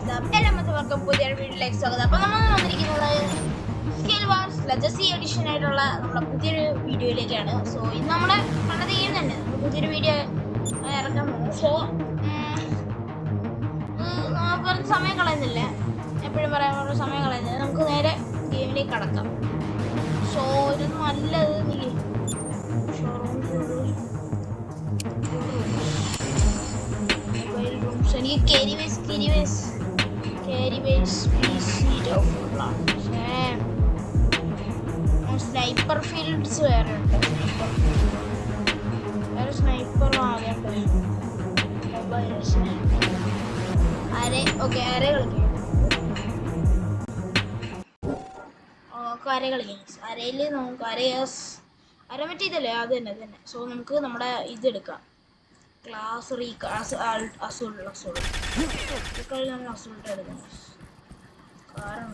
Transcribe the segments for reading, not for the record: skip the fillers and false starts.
എല്ലാവർക്കും പുതിയൊരു വീഡിയോയിലേക്ക് സ്വാഗതം. അപ്പോൾ നമ്മൾ വന്നിരിക്കുന്നത് സ്കിൽ വാർസ് ലെജസി എഡിഷൻ ആയിട്ടുള്ള നമ്മുടെ പുതിയൊരു വീഡിയോയിലേക്കാണ്. സോ ഇത് നമ്മുടെ പണ്ടത്തെ ഗെയിം തന്നെ പുതിയൊരു വീഡിയോ ഇറക്കാൻ പോകും. സോ പറഞ്ഞ സമയം കളയുന്നില്ല, എപ്പോഴും പറയാനുള്ള സമയം കളയുന്നില്ല, നമുക്ക് നേരെ ഗെയിമിലേക്ക് കടക്കാം. സോ ഒരു നല്ലത് സ്നൈപ്പർ ഫീൽഡ്സ് വേറെ ഉണ്ട്. വേറെ സ്നൈപ്പർ അര കളിക്കാം. അരയിൽ നമുക്ക് അര മറ്റേ ഇതല്ലേ, അത് തന്നെ. സോ നമുക്ക് നമ്മുടെ ഇതെടുക്കാം, ക്ലാസ് അസോൾട്ട് നമ്മൾ അസോൾട്ട് എടുക്കണം. കാരണം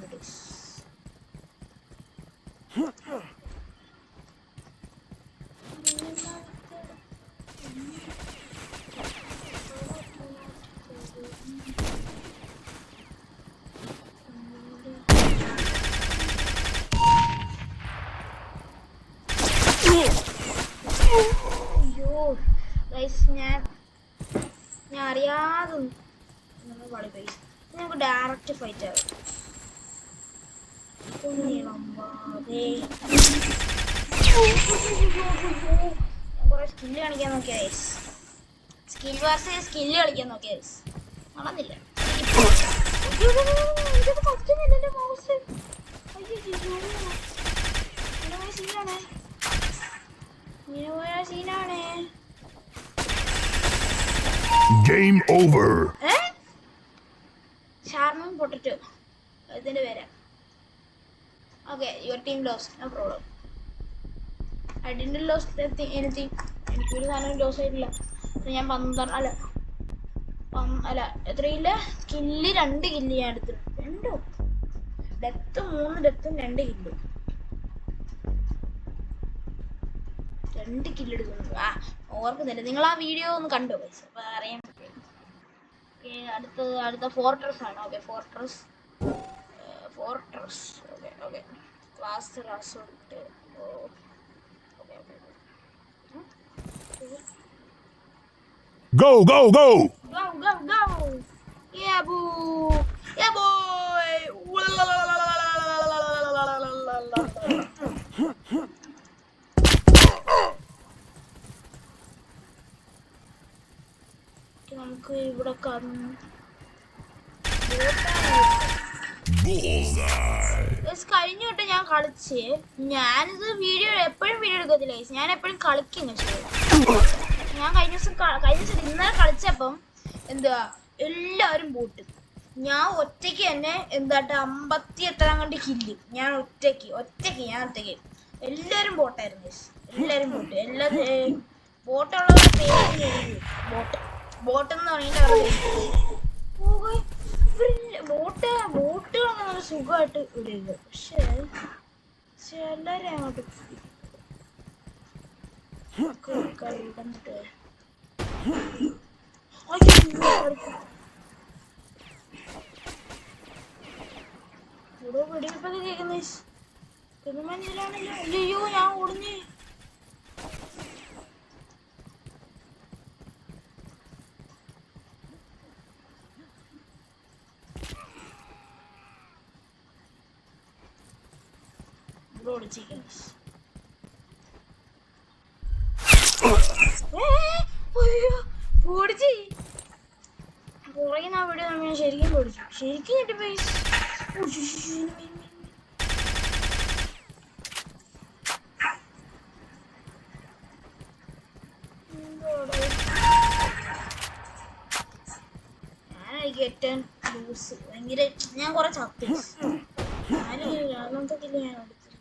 ഞാൻ അറിയാതെ ഞങ്ങൾക്ക് ഡയറക്റ്റ് ഫൈറ്റ് ആകും. കുറെ സ്കില്ല് കളിക്കാൻ നോക്കിയ സ്കില്ല് കളിക്കാൻ നോക്കിയ നടന്നില്ല. സീനാണേ. Game over. ഷാർമൻ പൊട്ടറ്റോ ഇതിന്റെ പേര്. Okay, your team lose, no problem. I didn't lose anything. എനിക്കൊരു സാധനം ലോസ് ആയിട്ടില്ല. ഞാൻ 12 അല്ല എത്രയില്ല കില്ല്, 2 കില്ല് ഞാൻ എടുത്തിട്ടുണ്ട്. 2 ഡെത്ത്, 3 ഡെത്തും 2 കില്ലും. 2 കില്ല് എടുക്കുന്നു. ഓർക്കുന്നില്ല, നിങ്ങൾ ആ വീഡിയോ ഒന്ന് കണ്ടോ പൈസ, അപ്പൊ അറിയാൻ പറ്റും. അടുത്ത ഫോർട്രസ് ആണ്. Okay, fortress okay class assault. Go. Yeah boy. നമുക്ക് ഇവിടെ കഴിഞ്ഞു തൊട്ട് ഞാൻ കളിച്ച്, ഞാനിത് എപ്പോഴും വീഡിയോ എടുക്കത്തില്ല, ഞാൻ എപ്പോഴും കളിക്കുന്നു. ഞാൻ കഴിഞ്ഞ ദിവസം ഇന്നലെ കളിച്ചപ്പം എന്തുവാ എല്ലാവരും ബോട്ട്, ഞാൻ ഒറ്റയ്ക്ക് തന്നെ 50 എത്രാം കണ്ട് കില്ല്. ഞാൻ ഒറ്റയ്ക്ക് എല്ലാവരും ബോട്ടായിരുന്നു. എല്ലാവരും ബോട്ടുള്ളവരുടെ പേര് ബോട്ടെന്ന് പറഞ്ഞിട്ട് ബോട്ടുകളൊക്കെ നല്ല സുഖമായിട്ട് ഇടരുത്. പക്ഷേ എല്ലാവരും അങ്ങോട്ട് വെടിവെപ്പൊക്കെ കേൾക്കുന്ന പെരുമാനിയിലാണല്ലോ. അയ്യോ, ഞാൻ ഓടുന്നേ. ശരിക്കും പൊടിച്ചു, ശരിക്കും കിട്ടിപ്പോയി. ഞാനായിരിക്കും ലൂസ് ഭയങ്കര. ഞാൻ കുറെ ചത്തി. രണ്ടാമത്തെ കില്ല് ഞാൻ എടുത്തില്ല.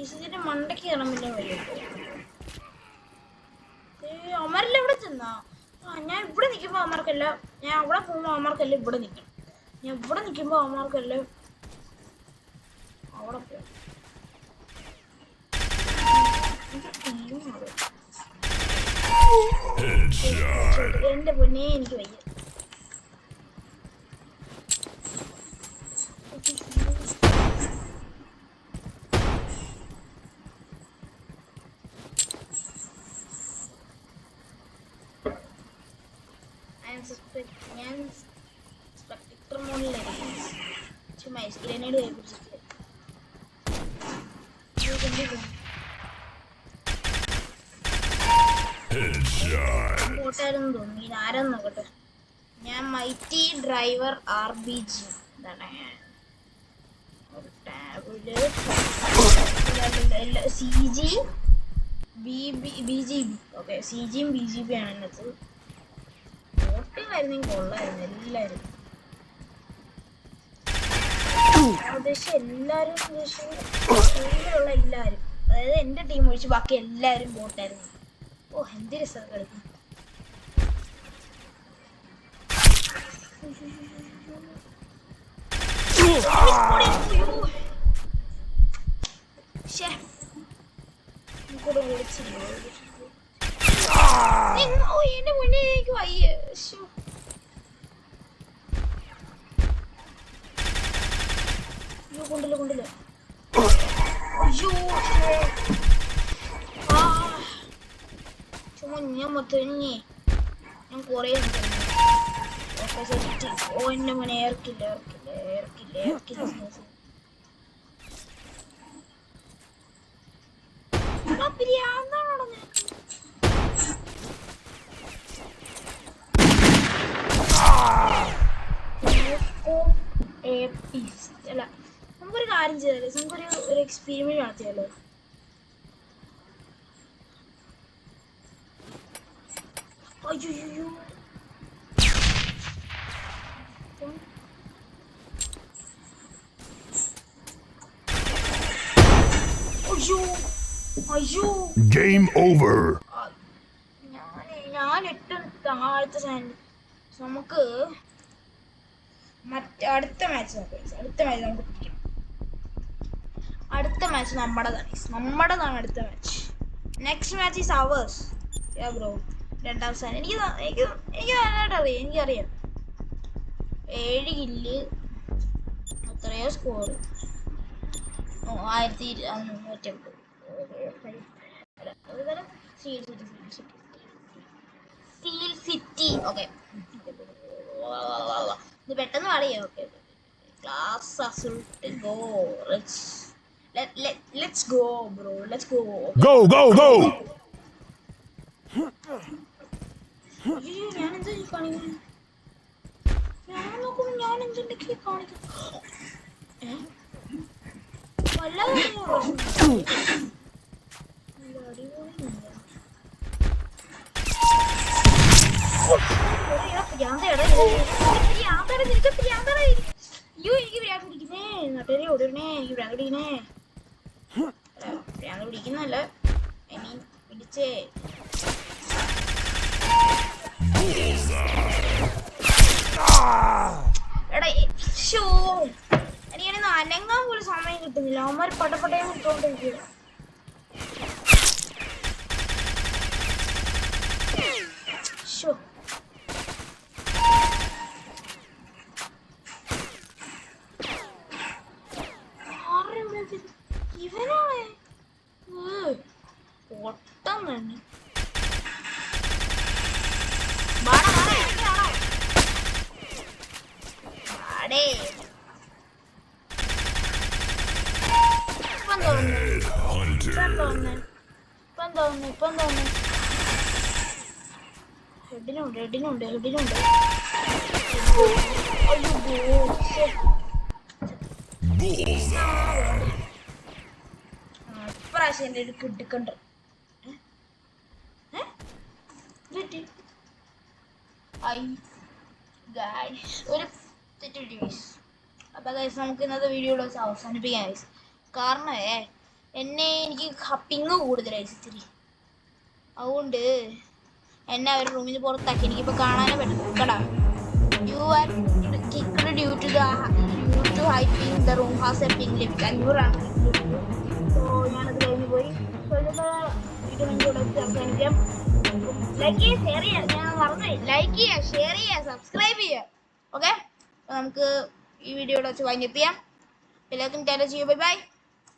ഇതിന്റെ മണ്ടയ്ക്ക് കിടന്നില്ല വരും. അമരല്ല ഇവിടെ ചെന്നാ. ഞാൻ ഇവിടെ നിൽക്കുമ്പോൾ അമർക്കല്ല, ഞാൻ അവിടെ പോകുമ്പോൾ അമർക്കല്ല ഇവിടെ നിൽക്കണം. ഞാൻ ഇവിടെ നിൽക്കുമ്പോൾ അമർക്കല്ല അവിടെ പോകും. എന്റെ പൊന്നേ എനിക്ക് വയ്യ. ഞാൻ സ്പെക്ടർ മോഡിലായിരിക്കും. ചുമ്മാ ഐസ് ഗ്രനേഡ് കൈ പിടിച്ചിട്ട് പോട്ടായിരുന്നു തോന്നി. ഇതാരെന്ന് നോക്കട്ടെ. ഞാൻ മൈറ്റി ഡ്രൈവർ RBG. എന്താണ് CG BGB. ഓക്കെ, CGയും BGB ആണ് ഇതിനകത്ത്. പോട്ടിലായിരുന്നെങ്കിൽ കൊള്ളായിരുന്നു എല്ലാവരും. ഉദ്ദേശിച്ച എല്ലാവരും ടീമിലുള്ള എല്ലാവരും, അതായത് എൻ്റെ ടീം ഒഴിച്ച് ബാക്കി എല്ലാവരും ബോട്ടായിരുന്നു. ഓ എന്ത് രസം കളിക്കും. എന്റെ മുന്നേ എനിക്ക് വയ്യ. കൊണ്ടില്ല. അയ്യോ ചുമ്മാ ഞാൻ മൊത്തം ഞാൻ കൊറേ ഓ എന്റെ മോനെ ഏർക്കില്ല. അല്ല, നമുക്കൊരു കാര്യം ചെയ്താലോ, നമുക്കൊരു എക്സ്പെരിമെന്റ് നടത്തിയാലോ. അയ്യോ Game over. ഞാൻ ഏറ്റവും താഴത്തെ നമുക്ക് അടുത്ത മാച്ച് നമുക്ക് പിടിക്കാം. അടുത്ത മാച്ച് നമ്മുടേതാണ് അടുത്ത match. Next match is hours bro. രണ്ടാം സ്ഥാനം എനിക്ക് നന്നായിട്ട് അറിയാം. എനിക്കറിയാം 7 കില്ല്, എത്രയോ സ്കോർ, 1350. Steel city. ഓക്കെ, ഇത് പെട്ടെന്ന് പറയാം. Okay, class assault go. Let's go bro, let's go. Go. ഞാൻ എന്താ കാണിക്കുന്നത്? ഞാൻ നോക്കുമ്പോ ഞാൻ എന്തൊക്കെ കാണിക്കുന്നു. പിടിക്കുന്നല്ല, ഐ മീൻ പിടിച്ചേ. എടാ ഷോ, എനിക്കൊന്ന് അനങ്ങാൻ പോലും സമയം കിട്ടുന്നില്ല. അവന്മാർ പടപടയും ഇട്ടുകൊണ്ടിരിക്കുക. ഷോ, ഇവനാണ് ഒട്ടം തന്നെ. ഹെഡിനുണ്ട്. ഇപ്രാവശ്യം എൻ്റെ ഒരു കിട്ടിക്കണ്ട. ഒരു തെറ്റ് ഗൈസ്. അപ്പൊ ഗൈസ് നമുക്ക് ഇന്നത്തെ വീഡിയോയുടെ അവസാനിപ്പിക്കാം ഗൈസ്. കാരണം എനിക്ക് പിങ് കൂടുതലായി ഇത്തിരി. അതുകൊണ്ട് എന്നെ അവർ റൂമിൽ നിന്ന് പുറത്താക്കി. എനിക്കിപ്പോൾ കാണാനേ പറ്റണം. You are kicked due to high ping. The room has a ping limit 500 so ഞാനത് കഴിഞ്ഞ് പോയി. വീഡിയോ അവസാനിക്കാം. ലൈക്ക് ചെയ്യുക, ഷെയർ ചെയ്യുക, ഞാൻ മറന്നു ലൈക്ക് ചെയ്യുക, ഷെയർ ചെയ്യുക, സബ്സ്ക്രൈബ് ചെയ്യുക. ഓക്കെ, നമുക്ക് ഈ വീഡിയോയുടെ വെച്ച് വൈൻഡപ്പ് ചെയ്യാം. എല്ലാവർക്കും ടാറ്റ, ബൈ ബൈ.